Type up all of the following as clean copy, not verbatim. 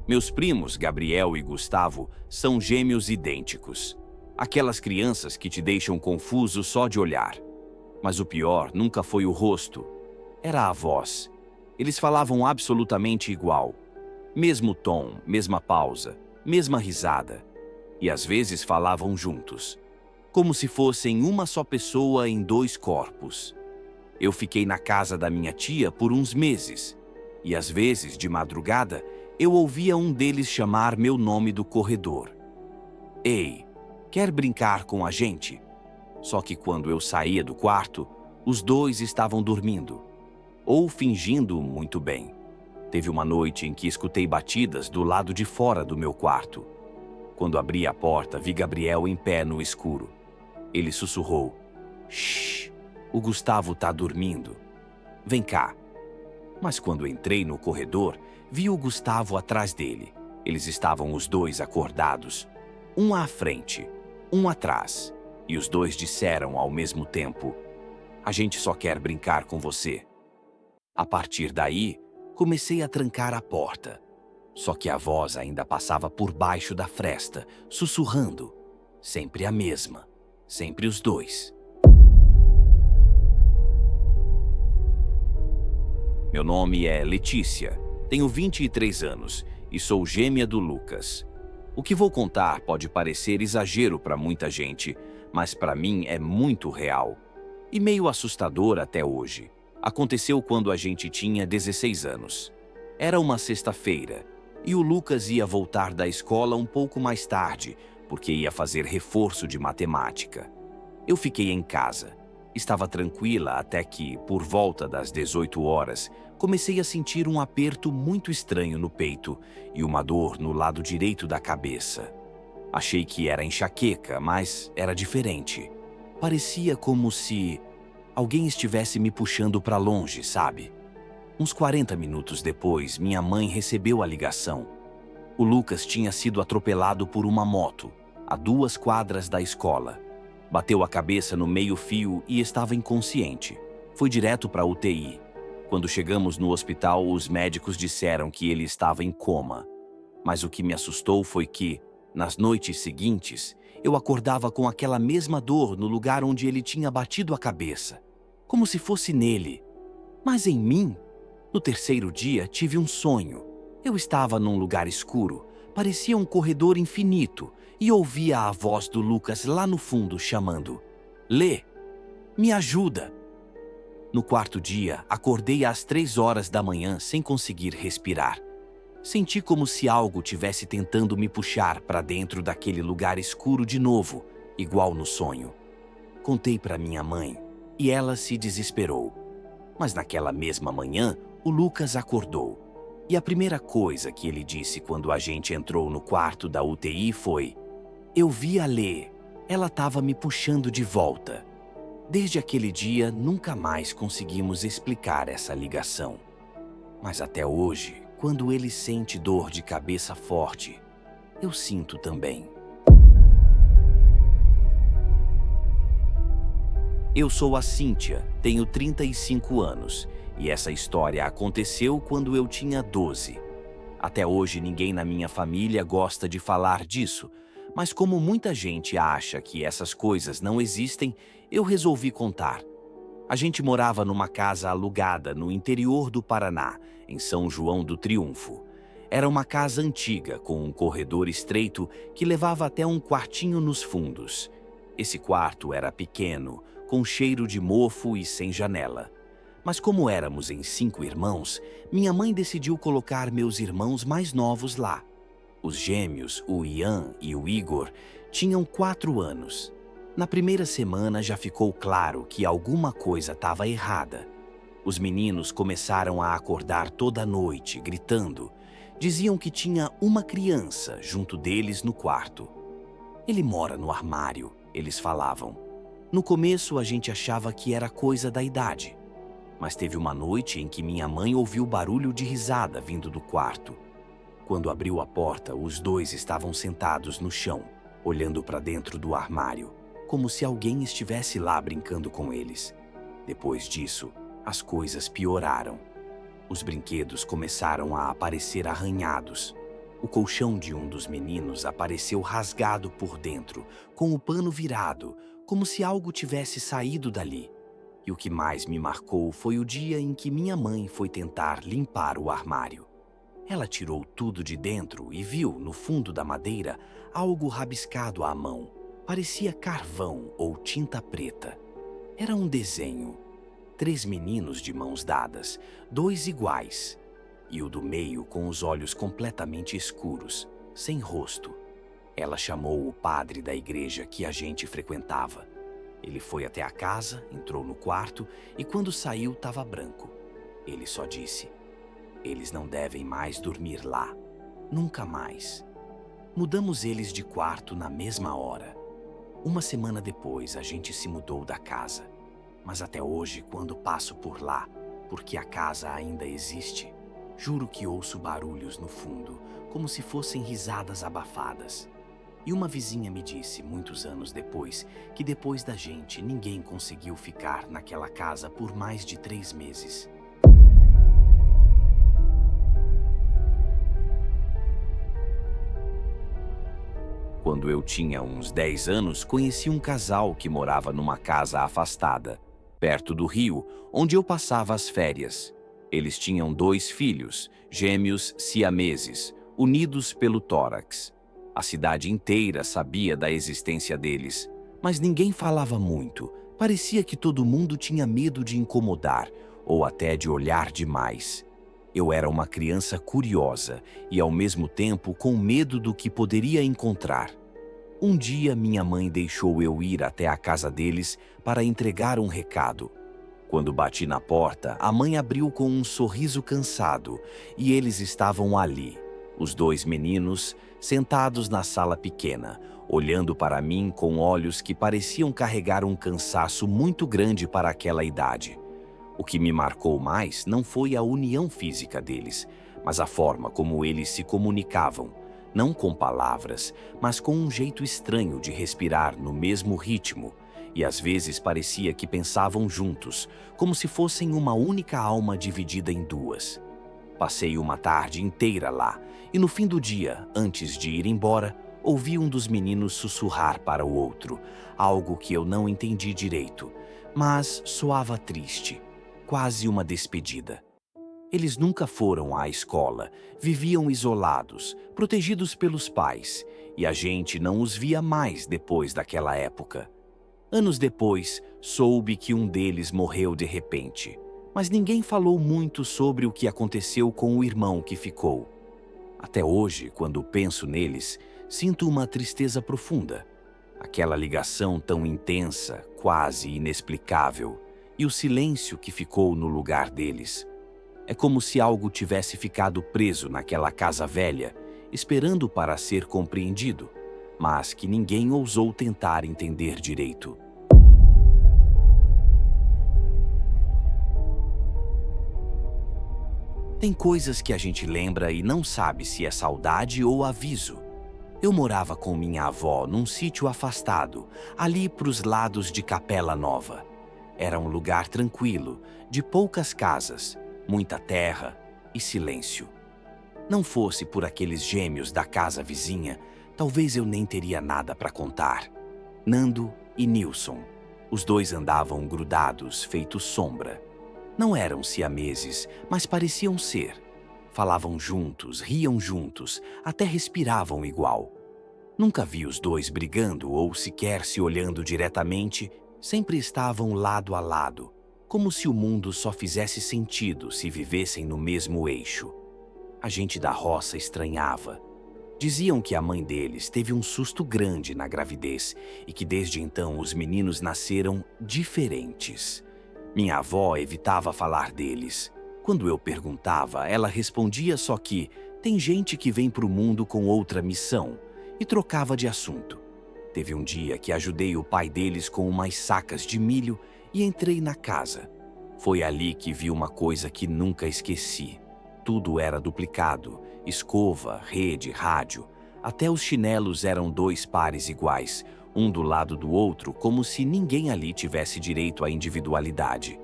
Meus primos, Gabriel e Gustavo, são gêmeos idênticos. Aquelas crianças que te deixam confuso só de olhar. Mas o pior nunca foi o rosto, era a voz. Eles falavam absolutamente igual. Mesmo tom, mesma pausa, mesma risada. E às vezes falavam juntos, como se fossem uma só pessoa em dois corpos. Eu fiquei na casa da minha tia por uns meses, e às vezes, de madrugada, eu ouvia um deles chamar meu nome do corredor. Ei, quer brincar com a gente? Só que quando eu saía do quarto, os dois estavam dormindo, ou fingindo muito bem. Teve uma noite em que escutei batidas do lado de fora do meu quarto. Quando abri a porta, vi Gabriel em pé no escuro. Ele sussurrou: "Shh, o Gustavo tá dormindo. Vem cá." Mas quando entrei no corredor, vi o Gustavo atrás dele. Eles estavam os dois acordados, um à frente, um atrás. E os dois disseram ao mesmo tempo: "A gente só quer brincar com você." A partir daí, comecei a trancar a porta. Só que a voz ainda passava por baixo da fresta, sussurrando. Sempre a mesma, sempre os dois. Meu nome é Letícia, tenho 23 anos e sou gêmea do Lucas. O que vou contar pode parecer exagero para muita gente, mas para mim é muito real. E meio assustador até hoje. Aconteceu quando a gente tinha 16 anos. Era uma sexta-feira e o Lucas ia voltar da escola um pouco mais tarde, porque ia fazer reforço de matemática. Eu fiquei em casa. Estava tranquila até que, por volta das 18 horas, comecei a sentir um aperto muito estranho no peito e uma dor no lado direito da cabeça. Achei que era enxaqueca, mas era diferente. Parecia como se alguém estivesse me puxando para longe, sabe? Uns 40 minutos depois, minha mãe recebeu a ligação. O Lucas tinha sido atropelado por uma moto, a 2 quadras da escola. Bateu a cabeça no meio-fio e estava inconsciente. Foi direto para a UTI. Quando chegamos no hospital, os médicos disseram que ele estava em coma. Mas o que me assustou foi que, nas noites seguintes, eu acordava com aquela mesma dor no lugar onde ele tinha batido a cabeça, como se fosse nele. Mas em mim, no terceiro dia, tive um sonho. Eu estava num lugar escuro, parecia um corredor infinito, e ouvia a voz do Lucas lá no fundo chamando: "Lê, me ajuda." No quarto dia, acordei às 3 horas da manhã sem conseguir respirar. Senti como se algo tivesse tentando me puxar para dentro daquele lugar escuro de novo, igual no sonho. Contei para minha mãe e ela se desesperou. Mas naquela mesma manhã, o Lucas acordou. E a primeira coisa que ele disse quando a gente entrou no quarto da UTI foi: "Eu vi a Lê, ela estava me puxando de volta." Desde aquele dia, nunca mais conseguimos explicar essa ligação. Mas até hoje, quando ele sente dor de cabeça forte, eu sinto também. Eu sou a Cíntia, tenho 35 anos, e essa história aconteceu quando eu tinha 12. Até hoje ninguém na minha família gosta de falar disso, mas como muita gente acha que essas coisas não existem, eu resolvi contar. A gente morava numa casa alugada no interior do Paraná, em São João do Triunfo. Era uma casa antiga, com um corredor estreito que levava até um quartinho nos fundos. Esse quarto era pequeno, com cheiro de mofo e sem janela. Mas como éramos em 5 irmãos, minha mãe decidiu colocar meus irmãos mais novos lá. Os gêmeos, o Ian e o Igor, tinham 4 anos. Na primeira semana já ficou claro que alguma coisa estava errada. Os meninos começaram a acordar toda noite, gritando. Diziam que tinha uma criança junto deles no quarto. "Ele mora no armário", eles falavam. No começo a gente achava que era coisa da idade. Mas teve uma noite em que minha mãe ouviu barulho de risada vindo do quarto. Quando abriu a porta, os dois estavam sentados no chão, olhando para dentro do armário, como se alguém estivesse lá brincando com eles. Depois disso, as coisas pioraram. Os brinquedos começaram a aparecer arranhados. O colchão de um dos meninos apareceu rasgado por dentro, com o pano virado, como se algo tivesse saído dali. E o que mais me marcou foi o dia em que minha mãe foi tentar limpar o armário. Ela tirou tudo de dentro e viu, no fundo da madeira, algo rabiscado à mão. Parecia carvão ou tinta preta. Era um desenho. 3 meninos de mãos dadas, 2 iguais. E o do meio com os olhos completamente escuros, sem rosto. Ela chamou o padre da igreja que a gente frequentava. Ele foi até a casa, entrou no quarto e quando saiu estava branco. Ele só disse: "Eles não devem mais dormir lá. Nunca mais." Mudamos eles de quarto na mesma hora. Uma semana depois a gente se mudou da casa. Mas até hoje, quando passo por lá, porque a casa ainda existe, juro que ouço barulhos no fundo, como se fossem risadas abafadas. E uma vizinha me disse, muitos anos depois, que depois da gente, ninguém conseguiu ficar naquela casa por mais de 3 meses. Quando eu tinha uns 10 anos, conheci um casal que morava numa casa afastada, perto do rio, onde eu passava as férias. Eles tinham 2 filhos, gêmeos siameses, unidos pelo tórax. A cidade inteira sabia da existência deles, mas ninguém falava muito. Parecia que todo mundo tinha medo de incomodar ou até de olhar demais. Eu era uma criança curiosa e, ao mesmo tempo, com medo do que poderia encontrar. Um dia, minha mãe deixou eu ir até a casa deles para entregar um recado. Quando bati na porta, a mãe abriu com um sorriso cansado e eles estavam ali, os 2 meninos, sentados na sala pequena, olhando para mim com olhos que pareciam carregar um cansaço muito grande para aquela idade. O que me marcou mais não foi a união física deles, mas a forma como eles se comunicavam, não com palavras, mas com um jeito estranho de respirar no mesmo ritmo, e às vezes parecia que pensavam juntos, como se fossem uma única alma dividida em 2. Passei uma tarde inteira lá, e no fim do dia, antes de ir embora, ouvi um dos meninos sussurrar para o outro, algo que eu não entendi direito, mas soava triste, quase uma despedida. Eles nunca foram à escola, viviam isolados, protegidos pelos pais, e a gente não os via mais depois daquela época. Anos depois, soube que um deles morreu de repente, mas ninguém falou muito sobre o que aconteceu com o irmão que ficou. Até hoje, quando penso neles, sinto uma tristeza profunda. Aquela ligação tão intensa, quase inexplicável, e o silêncio que ficou no lugar deles. É como se algo tivesse ficado preso naquela casa velha, esperando para ser compreendido, mas que ninguém ousou tentar entender direito. Tem coisas que a gente lembra e não sabe se é saudade ou aviso. Eu morava com minha avó num sítio afastado, ali pros lados de Capela Nova. Era um lugar tranquilo, de poucas casas, muita terra e silêncio. Não fosse por aqueles gêmeos da casa vizinha, talvez eu nem teria nada para contar. Nando e Nilson. Os 2 andavam grudados, feitos sombra. Não eram siameses, mas pareciam ser. Falavam juntos, riam juntos, até respiravam igual. Nunca vi os 2 brigando ou sequer se olhando diretamente, sempre estavam lado a lado, como se o mundo só fizesse sentido se vivessem no mesmo eixo. A gente da roça estranhava. Diziam que a mãe deles teve um susto grande na gravidez e que desde então os meninos nasceram diferentes. Minha avó evitava falar deles. Quando eu perguntava, ela respondia só que tem gente que vem para o mundo com outra missão e trocava de assunto. Teve um dia que ajudei o pai deles com umas sacas de milho e entrei na casa. Foi ali que vi uma coisa que nunca esqueci. Tudo era duplicado, escova, rede, rádio. Até os chinelos eram 2 pares iguais, um do lado do outro, como se ninguém ali tivesse direito à individualidade.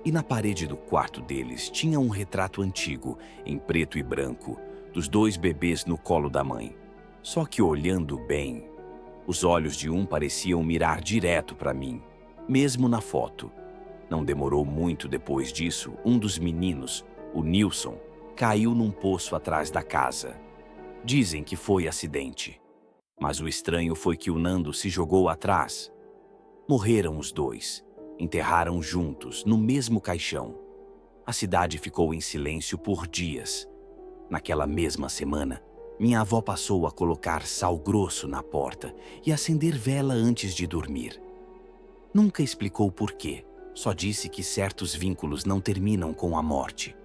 E na parede do quarto deles tinha um retrato antigo, em preto e branco, dos 2 bebês no colo da mãe. Só que olhando bem, os olhos de um pareciam mirar direto para mim, mesmo na foto. Não demorou muito depois disso, um dos meninos, o Nilson, caiu num poço atrás da casa. Dizem que foi acidente. Mas o estranho foi que o Nando se jogou atrás. Morreram os 2. Enterraram juntos, no mesmo caixão. A cidade ficou em silêncio por dias. Naquela mesma semana, minha avó passou a colocar sal grosso na porta e acender vela antes de dormir. Nunca explicou por quê, só disse que certos vínculos não terminam com a morte.